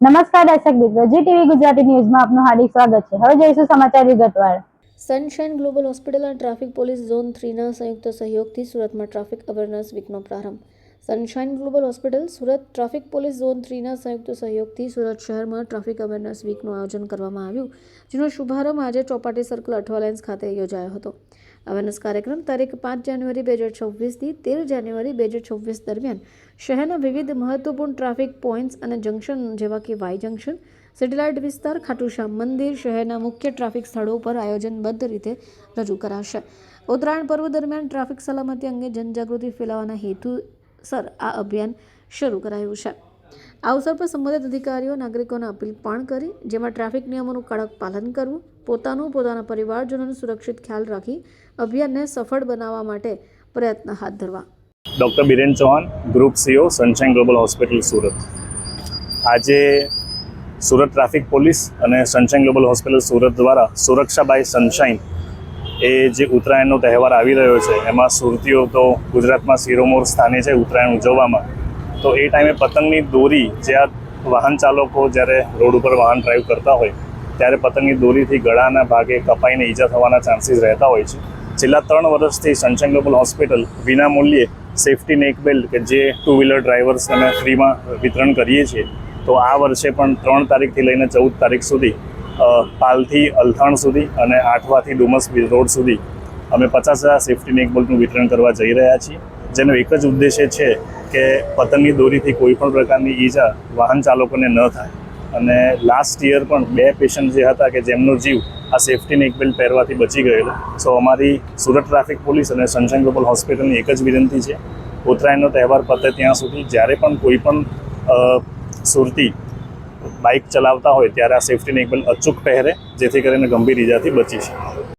નમસ્કાર દર્શક મિત્રો, જી ટીવી ગુજરાતી ન્યૂઝમાં આપનું હાર્દિક સ્વાગત છે। હવે જોઈશું સમાચાર વિગતવાર। સનશાઇન ગ્લોબલ હોસ્પિટલ અને ટ્રાફિક પોલીસ ઝોન 3ના સંયુક્ત સહયોગથી સુરતમાં ટ્રાફિક અવેરનેસ વીકનો પ્રારંભ। Sunshine Global Hospital Surat traffic police zone 3ના સંયુક્ત સહયોગથી સુરત શહેરમાં ટ્રાફિક અવેરનેસ વીકનું આયોજન કરવામાં આવ્યું, જેનો શુભારંભ આજે ચોપાટી સર્કલ અઠવા લાઇન્સ ખાતે યોજાયો હતો। અવેરનેસ કાર્યક્રમ તારીખ 5 જાન્યુઆરી 2026થી 13 જાન્યુઆરી 2026 દરમિયાન શહેરના વિવિધ મહત્વપૂર્ણ ટ્રાફિક પોઈન્ટ્સ અને જંકશન જેવા કે વાય જંકશન, સેટેલાઇટ વિસ્તાર, ખાટુશ્યામ મંદિર, શહેરના મુખ્ય ટ્રાફિક સ્થળો પર આયોજનબદ્ધ રીતે રજૂ કરાશે। ઉત્તરાયણ પર્વ દરમિયાન ટ્રાફિક સલામતી અંગે જનજાગૃતિ ફેલાવવાના હેતુસર આ અભિયાન શરૂ કરાયું છે। આ અવસર પર સંબંધિત અધિકારીઓ નાગરિકોને અપીલ પણ કરી, જેમાં ટ્રાફિક નિયમોનું કડક પાલન કરવું, પોતાના પરિવારજનોનો સુરક્ષિત ખ્યાલ રાખી અભિયાનને સફળ બનાવવા માટે પ્રયત્ન હાથ ધરવા। Doctor Biren Chauhan, group CEO, Sunshine Global Hospital Surat. આજે સુરત ટ્રાફિક પોલીસ અને સનશાઇન ગ્લોબલ હોસ્પિટલ સુરત દ્વારા સુરક્ષા બાય સનશાઇન એ જે ઉત્તરાયણનો તહેવાર આવી રહ્યો છે, એમાં સુરતીઓ તો ગુજરાતમાં શિરોમોર સ્થાને છે ઉત્તરાયણ ઉજવવામાં। તો એ ટાઈમે પતંગની દોરી જે આ વાહન ચાલકો જ્યારે રોડ ઉપર વાહન ડ્રાઈવ કરતા હોય ત્યારે પતંગની દોરીથી ગળાના ભાગે કપાઈને ઈજા થવાના ચાન્સીસ રહેતા હોય છે। છેલ્લા 3 વર્ષથી સનશાઇન ગ્લોબલ હોસ્પિટલ વિના મૂલ્યે સેફ્ટી નેક બેલ્ટ કે જે 2 વ્હીલર ડ્રાઈવર્સને અમે ફ્રીમાં વિતરણ કરીએ છીએ। તો આ વર્ષે પણ 3 તારીખથી લઈને 14 તારીખ સુધી પાલથી અલથાણ સુધી અને આઠવાથી ડુમસ રોડ સુધી અમે 50,000 સેફ્ટી નેક બેલ્ટનું વિતરણ કરવા જઈ રહ્યા છીએ, જેનો એક જ ઉદ્દેશ્ય છે કે પતંગની દોરીથી કોઈ પણ પ્રકારની ઈજા વાહન ચાલકોને ન થાય। અને લાસ્ટ યર પણ 2 પેશન્ટ જે હતા કે જેમનો જીવ આ સેફ્ટી નેક બેલ્ટ પહેરવાથી બચી ગયેલો। સો અમારી સુરત ટ્રાફિક પોલીસ અને સનશાઇન ગ્લોબલ હોસ્પિટલની એક જ વિનંતી છે, ઉત્તરાયણનો તહેવાર પતે ત્યાં સુધી જ્યારે પણ કોઈ પણ સુરતી બાઇક ચલાવતા હોય ત્યારે આ સેફ્ટી નેક બેલ્ટ અચૂક પહેરે, જેથી કરીને ગંભીર ઈજાથી બચી શકે।